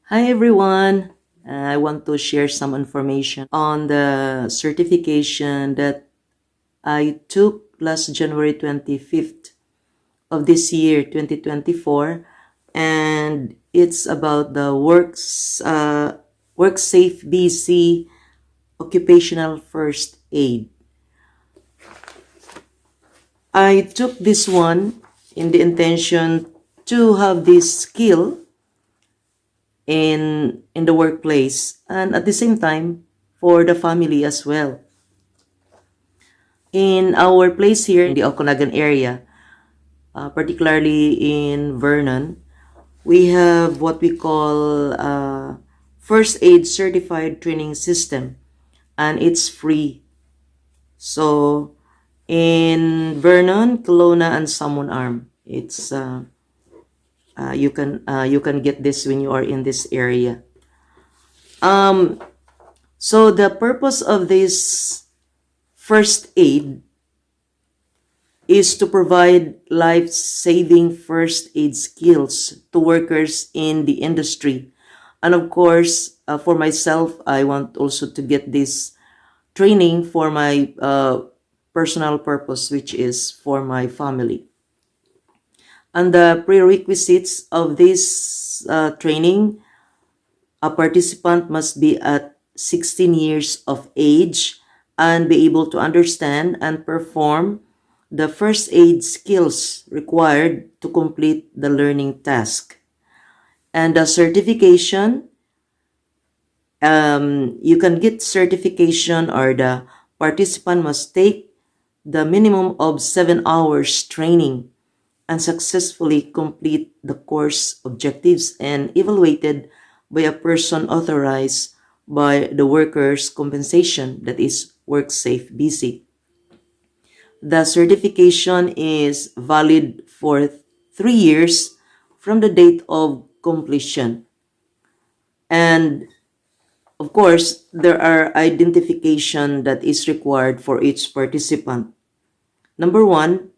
Hi everyone. I want to share some information on the certification that I took last January 25th of this year, 2024, and it's about the WorkSafeBC occupational first aid. I took this one in the intention to have this skill in the workplace and at the same time for the family as well. In our place here in the Okanagan area, particularly in Vernon, we have what we call first aid certified training system, and it's free. So in Vernon, Kelowna, and Salmon Arm, it's you can get this when you are in this area. So the purpose of this first aid is to provide life-saving first aid skills to workers in the industry. And of course, for myself, I want also to get this training for my personal purpose, which is for my family. And the prerequisites of this training, a participant must be at 16 years of age and be able to understand and perform the first aid skills required to complete the learning task. And the certification, you can get certification, or the participant must take the minimum of 7 hours training and successfully complete the course objectives and evaluated by a person authorized by the workers' compensation, that is WorkSafeBC. The certification is valid for 3 years from the date of completion. And of course, there are identification that is required for each participant. Number one,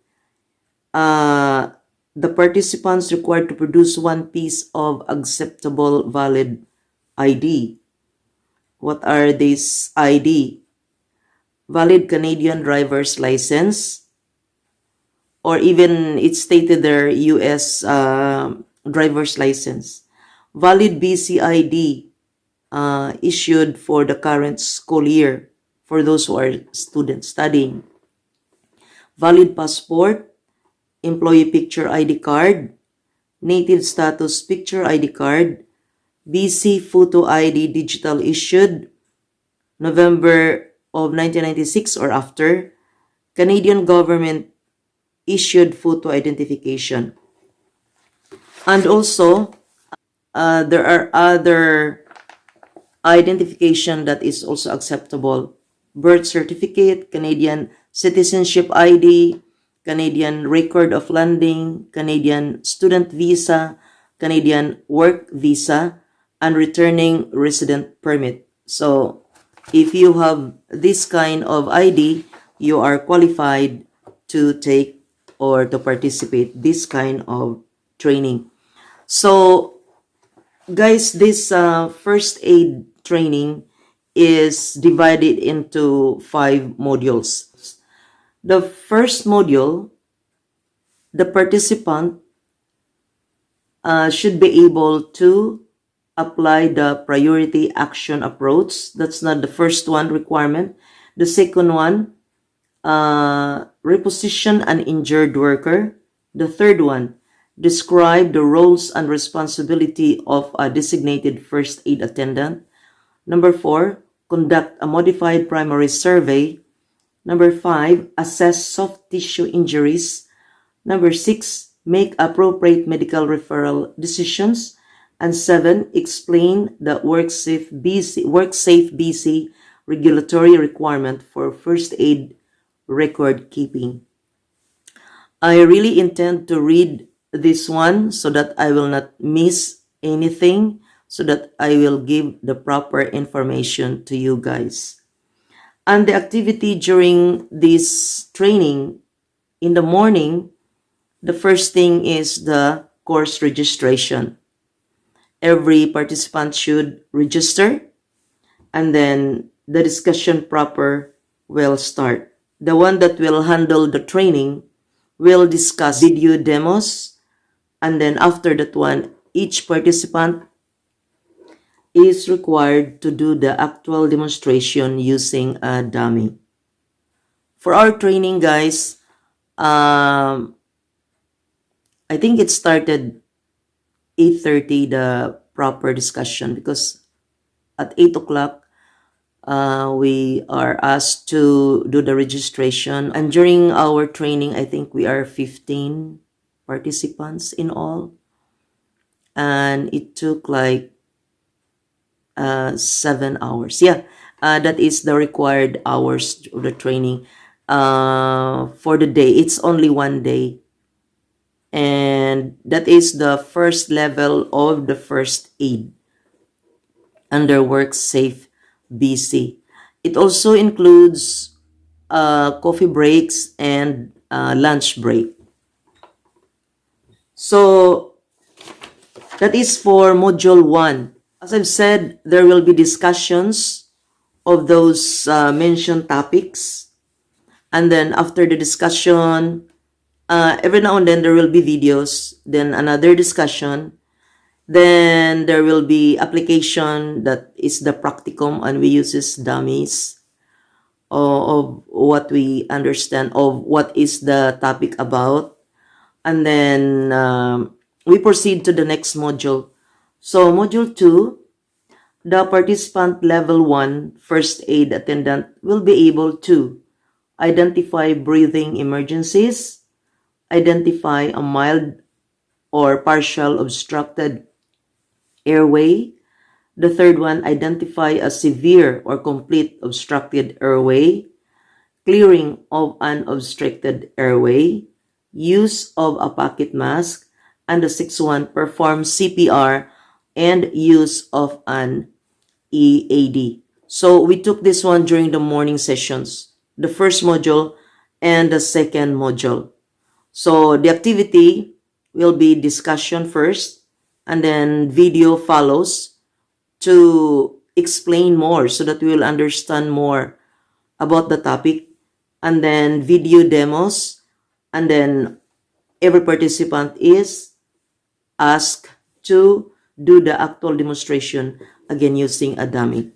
the participants required to produce one piece of acceptable valid ID. What are these ID? Valid Canadian driver's license, or even it's stated there US driver's license. Valid BC ID issued for the current school year for those who are students studying. Valid passport, employee picture ID card, native status picture ID card, BC photo ID digital issued November of 1996 or after, Canadian government issued photo identification. And also, there are other identification that is also acceptable. Birth certificate, Canadian citizenship ID, Canadian record of landing, Canadian student visa, Canadian work visa, and returning resident permit. So if you have this kind of ID, you are qualified to take or to participate this kind of training. So guys, this first aid training is divided into 5 modules. The first module, the participant should be able to apply the priority action approach. That's not the first one requirement. The second one, reposition an injured worker. The third one, describe the roles and responsibility of a designated first aid attendant. Number 4, conduct a modified primary survey. Number 5, assess soft tissue injuries. Number 6, make appropriate medical referral decisions. And 7, explain the WorkSafeBC regulatory requirement for first aid record keeping. I really intend to read this one so that I will not miss anything, so that I will give the proper information to you guys. And the activity during this training, in the morning, the first thing is the course registration. every participant should register, and then the discussion proper will start. The one that will handle the training will discuss video demos, and then after that one, each participant is required to do the actual demonstration using a dummy. For our training, guys, I think it started 8:30, the proper discussion, because at 8 o'clock, we are asked to do the registration. And during our training, I think we are 15 participants in all. And it took like 7 hours. Yeah, that is the required hours of the training for the day. It's only one day. And that is the first level of the first aid under WorkSafeBC. It also includes coffee breaks and lunch break. So that is for module 1. As I've said, there will be discussions of those mentioned topics. And then after the discussion, every now and then there will be videos, then another discussion. Then there will be application, that is the practicum, and we uses dummies of what we understand of what is the topic about. And then we proceed to the next module. So module 2, the participant level 1 first aid attendant will be able to identify breathing emergencies, identify a mild or partial obstructed airway. The third one, identify a severe or complete obstructed airway, clearing of an obstructed airway, use of a pocket mask, and the sixth one, perform CPR and use of an EAD. So we took this one during the morning sessions, the first module and the second module. So the activity will be discussion first, and then video follows to explain more so that we will understand more about the topic, and then video demos, and then every participant is asked to do the actual demonstration, again using a dummy.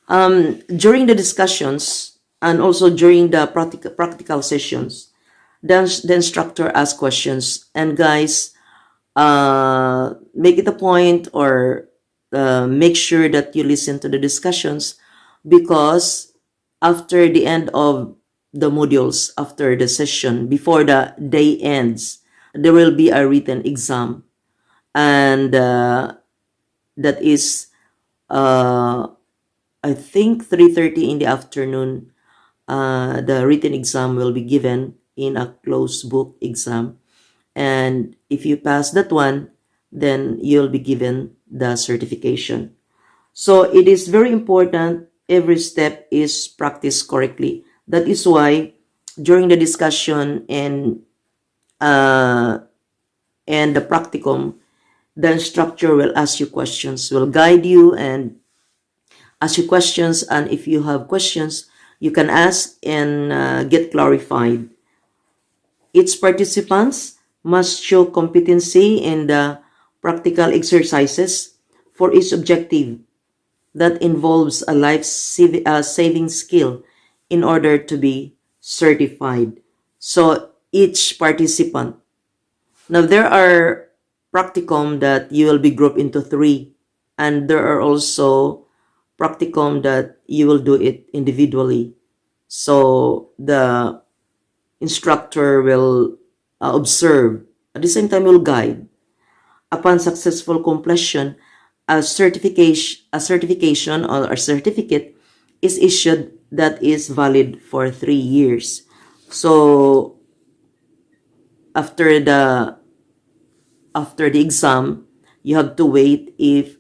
During the discussions and also during the practical sessions, the instructor asks questions, and guys, make it a point, or make sure that you listen to the discussions, because after the end of the modules, after the session, before the day ends, there will be a written exam, and that is I think 3:30 in the afternoon. The written exam will be given in a closed book exam, and if you pass that one, then you'll be given the certification. So it is very important every step is practiced correctly. That is why during the discussion and the practicum, the instructor will ask you questions, will guide you and ask you questions, and if you have questions, you can ask and get clarified. Each participants must show competency in the practical exercises for each objective that involves a life-saving skill in order to be certified. So each participant. Now there are practicum that you will be grouped into 3, and there are also practicum that you will do it individually. So the instructor will observe, at the same time will guide. Upon successful completion, a certification or a certificate is issued that is valid for 3 years. So after the exam, you have to wait if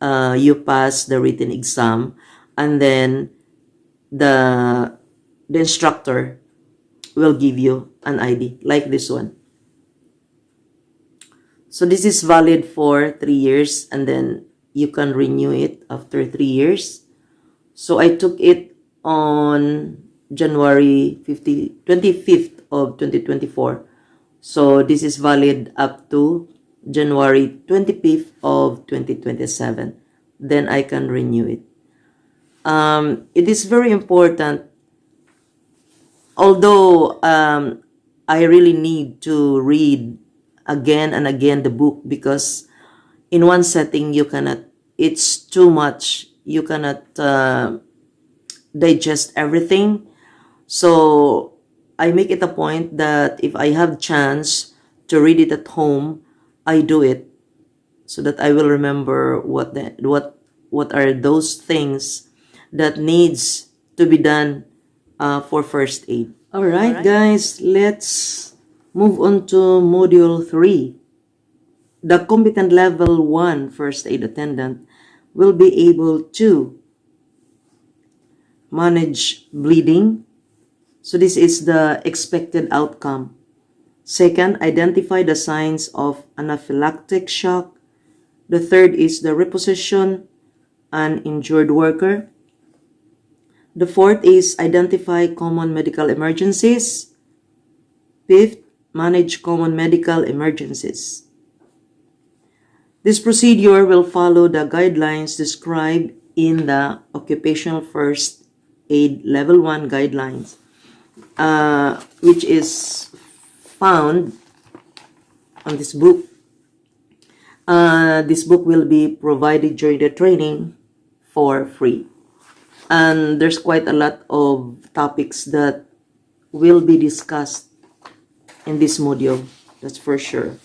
you pass the written exam, and then the instructor will give you an ID like this one. So this is valid for 3 years, and then you can renew it after 3 years. So I took it on January 25th of 2024. So this is valid up to January 25th of 2027. Then I can renew it. It is very important, although I really need to read again and again the book, because in one setting you cannot, it's too much, you cannot digest everything. So I make it a point that if I have chance to read it at home, I do it, so that I will remember what are those things that needs to be done for first aid. All right, guys, let's move on to module 3. The competent level 1 first aid attendant will be able to manage bleeding. So this is the expected outcome. Second, identify the signs of anaphylactic shock. The third is the reposition an injured worker. The fourth is identify common medical emergencies. Fifth, manage common medical emergencies. This procedure will follow the guidelines described in the Occupational First Aid Level 1 guidelines, which is found on this book. This book will be provided during the training for free. And there's quite a lot of topics that will be discussed in this module, that's for sure.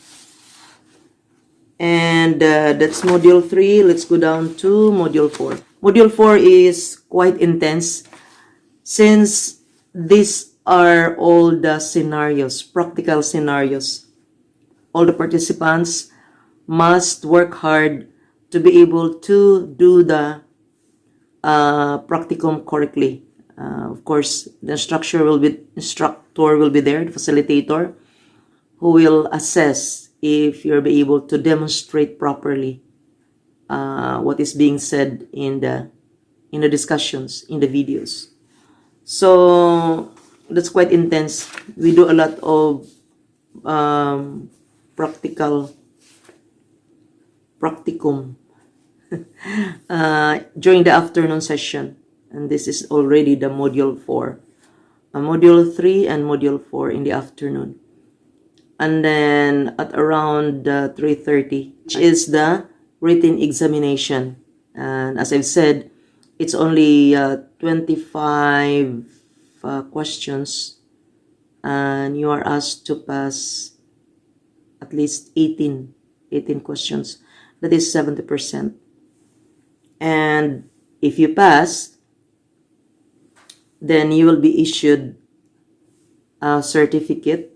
And that's module 3. Let's go down to module 4. Module 4 is quite intense, since these are all the scenarios, practical scenarios. All the participants must work hard to be able to do the practicum correctly. Of course, the instructor will be there, the facilitator, who will assess if you'll be able to demonstrate properly what is being said in the discussions, in the videos. So that's quite intense. We do a lot of practicum during the afternoon session, and this is already the module 4, module 3 and module 4 in the afternoon. And then at around 3:30 is the written examination, and as I've said, it's only 25 questions, and you are asked to pass at least 18 questions. That is 70%. And if you pass, then you will be issued a certificate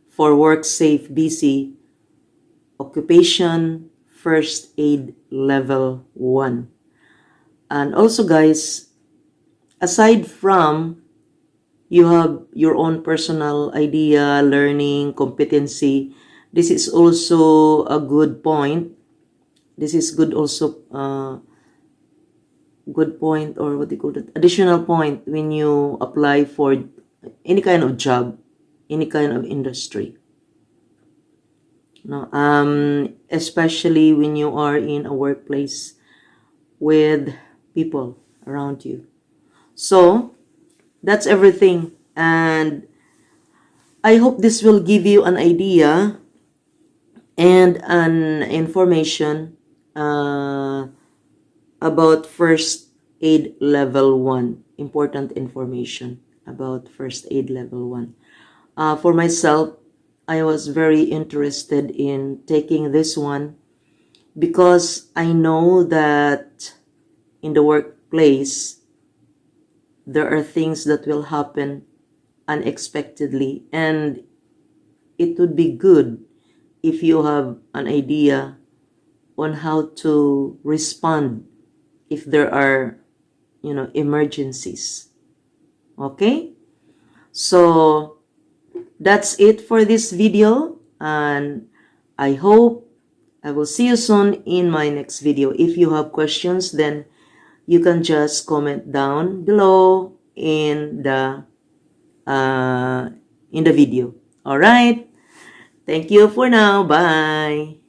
for WorkSafeBC Occupation First Aid Level 1. And also, guys, aside from you have your own personal idea, learning, competency, this is also a good point. This is good also, good point, or what do you call it? Additional point when you apply for any kind of job, any kind of industry. No, especially when you are in a workplace with people around you. So that's everything, and I hope this will give you an idea and an information about first aid level 1, important information about first aid level 1. For myself, I was very interested in taking this one because I know that in the workplace there are things that will happen unexpectedly, and it would be good if you have an idea on how to respond if there are, emergencies. Okay? So that's it for this video, and I hope I will see you soon in my next video. If you have questions, then you can just comment down below in the video. All right. Thank you for now. Bye.